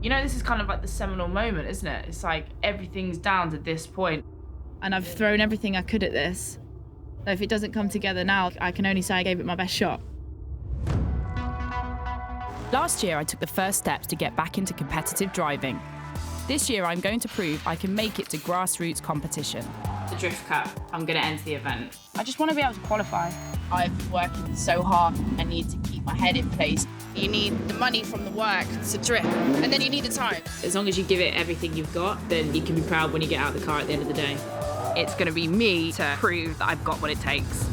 You know, this is kind of like the seminal moment, isn't it? It's like everything's down to this point. And I've thrown everything I could at this. So if it doesn't come together now, I can only say I gave it my best shot. Last year, I took the first steps to get back into competitive driving. This year, I'm going to prove I can make it to grassroots competition. The Drift Cup, I'm going to enter the event. I just want to be able to qualify. I've been working so hard. I need to keep my head in place. You need the money from the work to drift, and then you need the time. As long as you give it everything you've got, then you can be proud when you get out of the car at the end of the day. It's going to be me to prove that I've got what it takes.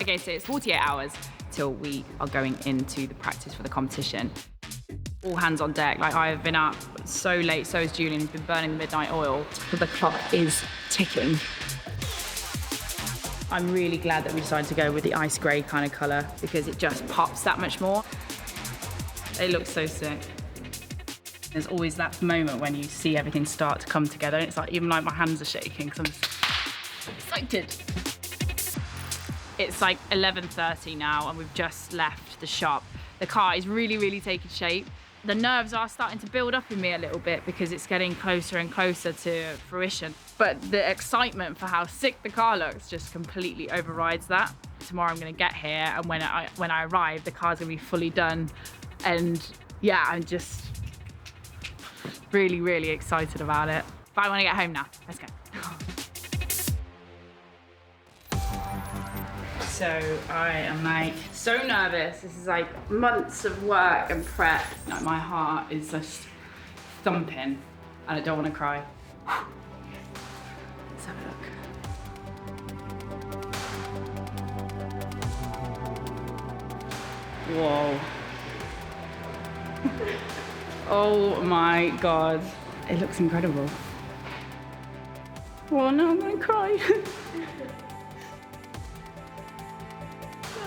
Okay, so it's 48 hours till we are going into the practice for the competition. All hands on deck. Like, I have been up so late, so has Julian, who's been burning the midnight oil. The clock is ticking. I'm really glad that we decided to go with the ice grey kind of colour because it just pops that much more. It looks so sick. There's always that moment when you see everything start to come together, and it's like, even like my hands are shaking because I'm excited. It's like 11:30 now and we've just left the shop. The car is really, really taking shape. The nerves are starting to build up in me a little bit because it's getting closer and closer to fruition. But the excitement for how sick the car looks just completely overrides that. Tomorrow I'm gonna get here, and when I arrive, the car's gonna be fully done. And yeah, I'm just really, really excited about it. But I wanna get home now, let's go. So I am like so nervous. This is like months of work and prep. Like, my heart is just thumping and I don't want to cry. Let's have a look. Whoa. Oh my God. It looks incredible. Oh no, I'm gonna cry.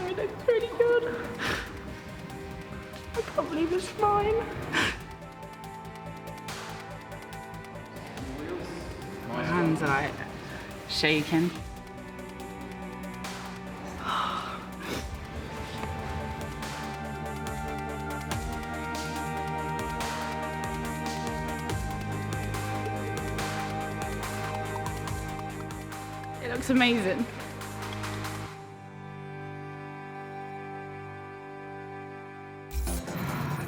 It looks really good. I can't believe it's mine. My hands are like shaking. It looks amazing.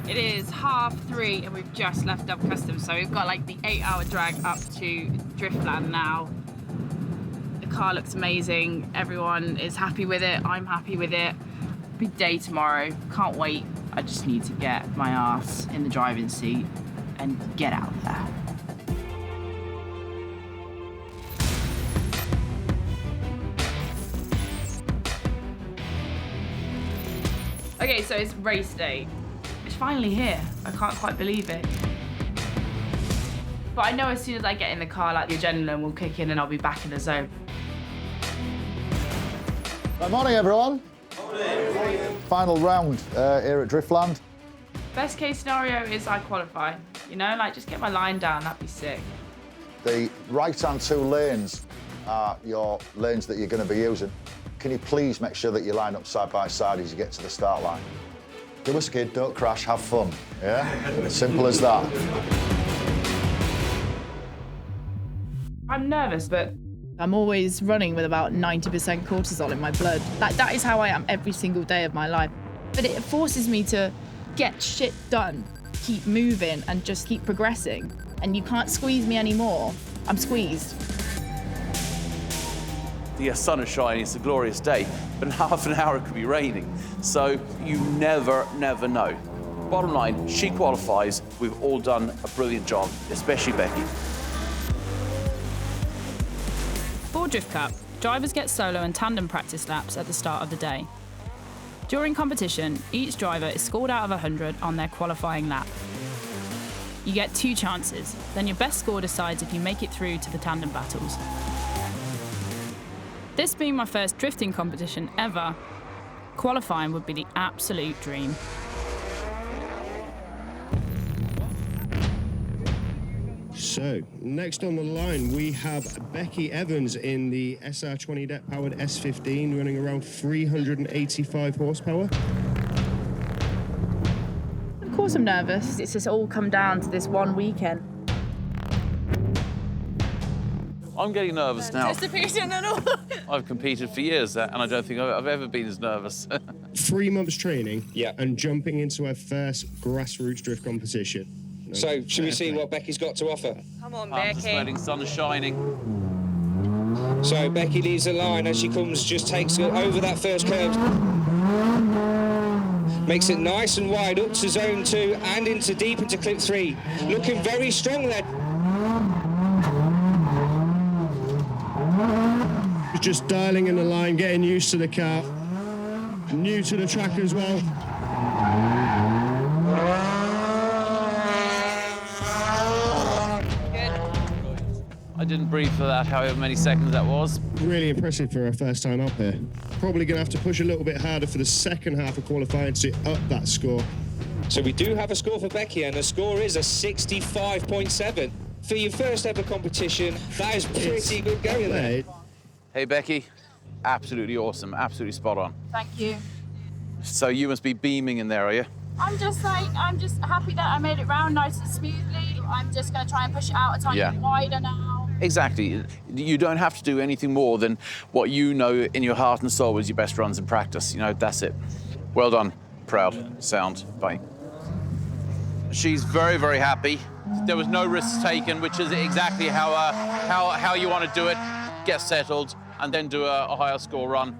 It is 3:30 and we've just left Dove Customs, so we've got like the 8-hour drag up to Driftland now. The car looks amazing, everyone is happy with it, I'm happy with it. Big day tomorrow, can't wait. I just need to get my ass in the driving seat and get out there. Okay, so it's race day. It's finally here. I can't quite believe it. But I know as soon as I get in the car, like, the adrenaline will kick in and I'll be back in the zone. Good morning, everyone. Morning. Final round here at Driftland. Best case scenario is I qualify. You know, like, just get my line down, that'd be sick. The right-hand 2 lanes are your lanes that you're going to be using. Can you please make sure that you line up side by side as you get to the start line? Do a skid, don't crash, have fun, yeah? Simple as that. I'm nervous, but I'm always running with about 90% cortisol in my blood. That is how I am every single day of my life. But it forces me to get shit done, keep moving and just keep progressing. And you can't squeeze me anymore. I'm squeezed. The sun is shining, it's a glorious day, but in half an hour it could be raining. So you never know. Bottom line, she qualifies. We've all done a brilliant job, especially Becky. For Drift Cup, drivers get solo and tandem practice laps at the start of the day. During competition, each driver is scored out of 100 on their qualifying lap. You get 2 chances, then your best score decides if you make it through to the tandem battles. This being my first drifting competition ever, qualifying would be the absolute dream. So, next on the line, we have Becky Evans in the SR20 deck-powered S15, running around 385 horsepower. Of course I'm nervous. It's just all come down to this one weekend. I'm getting nervous now. Anticipation and all. I've competed for years, and I don't think I've ever been as nervous. 3 months training, Yeah. and jumping into her first grassroots drift competition. So, should we see what Becky's got to offer? Come on, After smelling, sun is shining. So, Becky leads the line as she comes, just takes it over that first curve. Makes it nice and wide up to zone 2 and deep into clip 3. Looking very strong there. Just dialing in the line, getting used to the car. New to the track as well. I didn't breathe for that, however many seconds that was. Really impressive for her first time up here. Probably going to have to push a little bit harder for the second half of qualifying to up that score. So we do have a score for Becky, and the score is a 65.7. For your first ever competition, that is pretty good going there. Hey, Becky, absolutely awesome, absolutely spot on. Thank you. So you must be beaming in there, are you? I'm just happy that I made it round nice and smoothly. I'm just going to try and push it out a tiny bit wider now. Exactly. You don't have to do anything more than what you know in your heart and soul was your best runs in practice. You know, that's it. Well done. Proud. Sound. Bye. She's very, very happy. There was no risks taken, which is exactly how you want to do it. Get settled and then do a higher score run.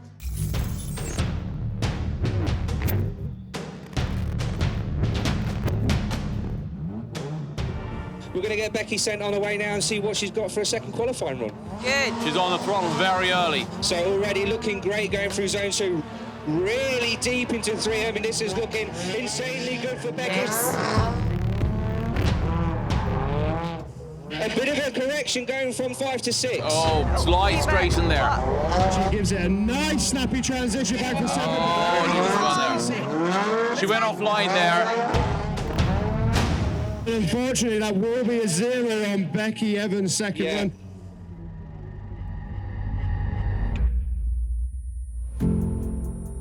We're going to get Becky sent on her way now and see what she's got for a second qualifying run. Good. She's on the throttle very early. So already looking great going through zone 2. Really deep into 3. I mean, this is looking insanely good for Becky. A bit of a correction going from 5 to 6. Oh, slide straight in there. She gives it a nice snappy transition back for 7. Oh, she went offline there. Unfortunately, that will be a 0 on Becky Evans' second run.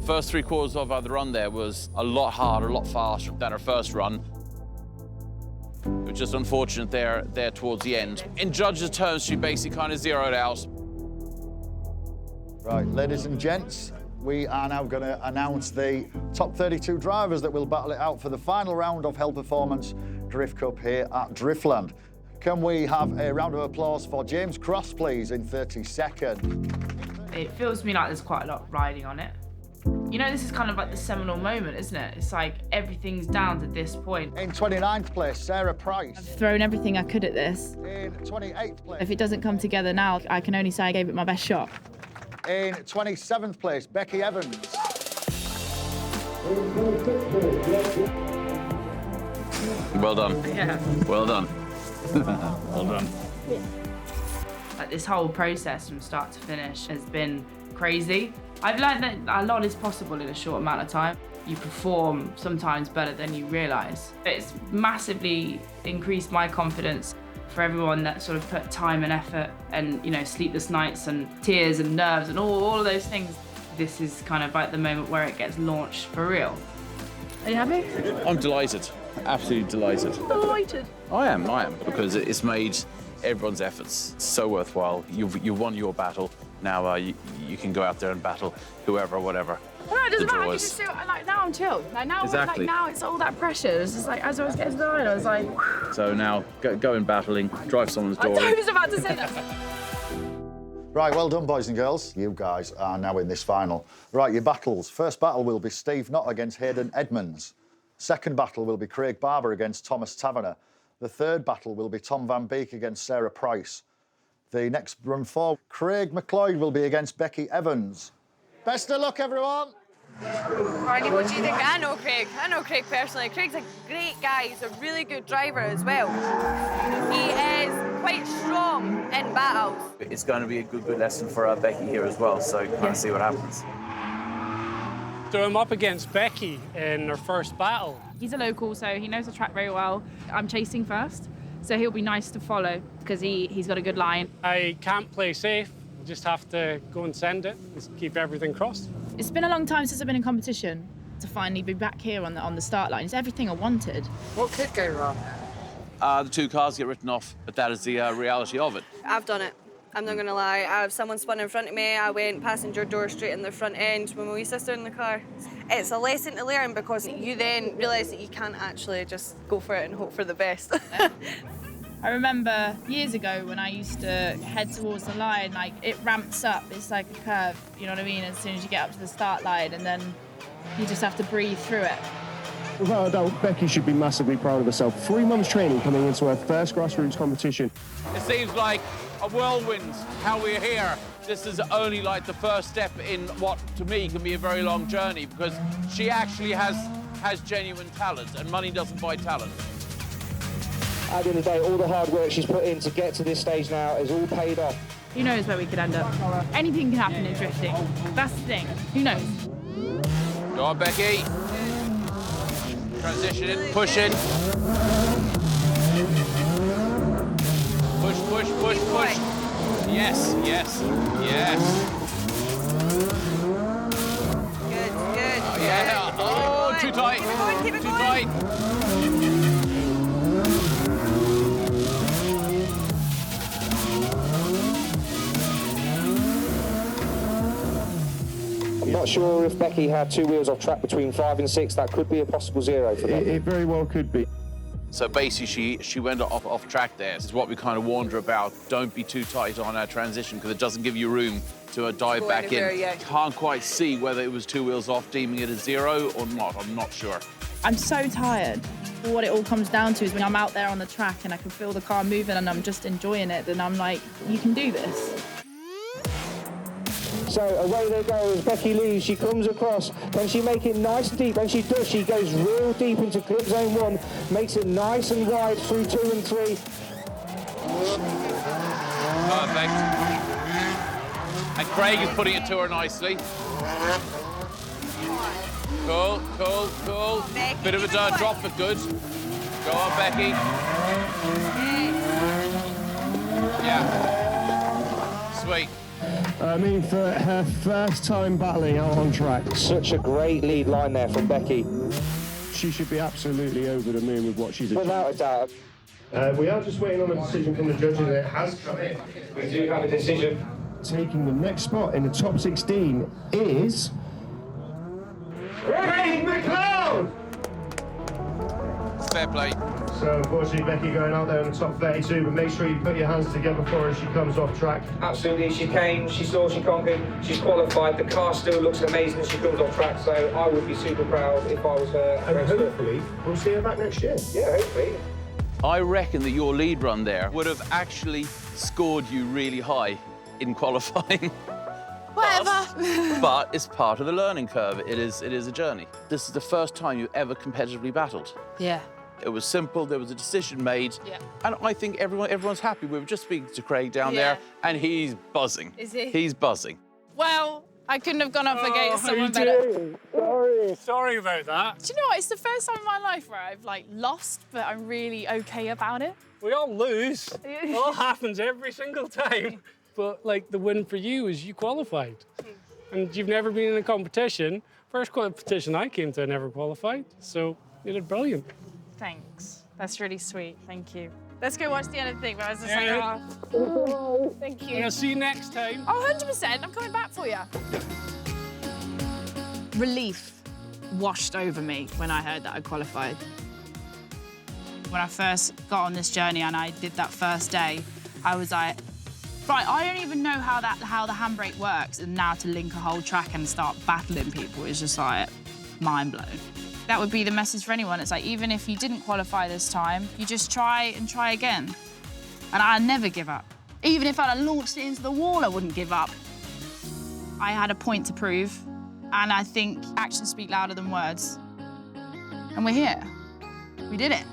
First 3/4 of the run there was a lot harder, a lot faster than her first run. It was just unfortunate there towards the end. In judges' terms, she basically kind of zeroed out. Right, ladies and gents, we are now going to announce the top 32 drivers that will battle it out for the final round of Hell Performance Drift Cup here at Driftland. Can we have a round of applause for James Cross, please, in 32nd? It feels to me like there's quite a lot riding on it. You know, this is kind of like the seminal moment, isn't it? It's like everything's down to this point. In 29th place, Sarah Price. I've thrown everything I could at this. In 28th place. If it doesn't come together now, I can only say I gave it my best shot. In 27th place, Becky Evans. Well done. Yeah. Well done. Well done. Like this whole process from start to finish has been crazy. I've learned that a lot is possible in a short amount of time. You perform sometimes better than you realise. It's massively increased my confidence for everyone that sort of put time and effort and, you know, sleepless nights and tears and nerves and all of those things. This is kind of like the moment where it gets launched for real. Are you happy? I'm delighted. Absolutely delighted. Delighted. I am, because it's made everyone's efforts so worthwhile. You've won your battle. Now you can go out there and battle whoever, whatever. No, it doesn't the matter. I draw can is. just do it. Like now I'm chilled. Like now, Exactly. like now it's all that pressure. It's just like as I was getting to the line, I was like. So now go in battling, drive someone's I door. was about to say that. Right, well done, boys and girls. You guys are now in this final. Right, your battles. First battle will be Steve Knott against Hayden Edmonds. Second battle will be Craig Barber against Thomas Taverner. The third battle will be Tom Van Beek against Sarah Price. The next run forward, Craig McLeod will be against Becky Evans. Best of luck, everyone. Barney, what do you think? I know Craig. I know Craig personally. Craig's a great guy. He's a really good driver as well. He is quite strong in battles. It's going to be a good lesson for Becky here as well, so kind of see what happens. So I'm up against Becky in her first battle. He's a local, so he knows the track very well. I'm chasing first, So he'll be nice to follow because he's got a good line. I can't play safe. I just have to go and send it and keep everything crossed. It's been a long time since I've been in competition. To finally be back here on the start line, it's everything I wanted. What could go wrong? The 2 cars get written off, but that is the reality of it. I've done it. I'm not gonna lie. Someone spun in front of me. I went passenger door straight in the front end with my wee sister in the car. It's a lesson to learn because you then realise that you can't actually just go for it and hope for the best. I remember years ago when I used to head towards the line, like it ramps up. It's like a curve, you know what I mean? As soon as you get up to the start line, and then you just have to breathe through it. Without a doubt, Becky should be massively proud of herself. 3 months training coming into her first grassroots competition. It seems like a whirlwind, how we're here. This is only like the first step in what, to me, can be a very long journey, because she actually has genuine talent, and money doesn't buy talent. At the end of the day, all the hard work she's put in to get to this stage now is all paid off. Who knows where we could end up? Anything can happen in drifting. That's the thing. Who knows? Go on, Becky. Transitioning, pushing. Push, push, push, push. Yes, yes, yes. Good, good. Oh, yeah. Oh, too tight. Keep it going, keep it Too going. tight. I'm not sure if Becky had 2 wheels off track between 5 and 6. That could be a possible 0 for Becky. It very well could be. So basically, she went off track there. This is what we kind of warned her about. Don't be too tight on our transition, because it doesn't give you room to dive Go back anywhere, in. yeah. Can't quite see whether it was 2 wheels off, deeming it a 0 or not. I'm not sure. I'm so tired. What it all comes down to is when I'm out there on the track and I can feel the car moving and I'm just enjoying it, then I'm like, you can do this. So away they go as Becky leaves. She comes across. Can she make it nice and deep? And she does. She goes real deep into clip zone 1, makes it nice and wide through 2 and 3. Perfect. And Craig is putting it to her nicely. Cool, cool, cool. Becky, Bit of a keep it going. drop, but good. Go on, Becky. Yeah. Sweet. I mean, for her first time battling out on track, Such a great lead line there from Becky. she should be absolutely over the moon with what she's achieved. Without a doubt. We are just waiting on a decision from the judges, and it has come in. We do have a decision. Taking the next spot in the top 16 is... Craig McLeod! Fair play. So unfortunately, Becky going out there in the top 32, but make sure you put your hands together for her as she comes off track. Absolutely, she came, she saw, she conquered, she's qualified. The car still looks amazing as she comes off track, so I would be super proud if I was her. And hopefully, we'll see her back next year. Yeah, hopefully. I reckon that your lead run there would have actually scored you really high in qualifying. Whatever. But it's part of the learning curve. It is a journey. This is the first time you ever competitively battled. Yeah. It was simple, there was a decision made. Yeah. And I think everyone's happy. We were just speaking to Craig down there, and he's buzzing. Is he? He's buzzing. Well, I couldn't have gone up against someone better. Sorry about that. Do you know what? It's the first time in my life where I've like lost, but I'm really okay about it. We all lose. It all happens every single time. But like the win for you is you qualified. And you've never been in a competition. First competition I came to, I never qualified. So you did brilliant. Thanks. That's really sweet. Thank you. Let's go watch the end of the thing. But I was just Yeah. like, oh, thank you. And I'll see you next time. Oh, 100%. I'm coming back for you. Relief washed over me when I heard that I qualified. When I first got on this journey and I did that first day, I was like, right, I don't even know how the handbrake works, and now to link a whole track and start battling people is just like mind blown. That would be the message for anyone. It's like, even if you didn't qualify this time, you just try and try again. And I never give up. Even if I'd have launched it into the wall, I wouldn't give up. I had a point to prove, and I think actions speak louder than words. And we're here. We did it.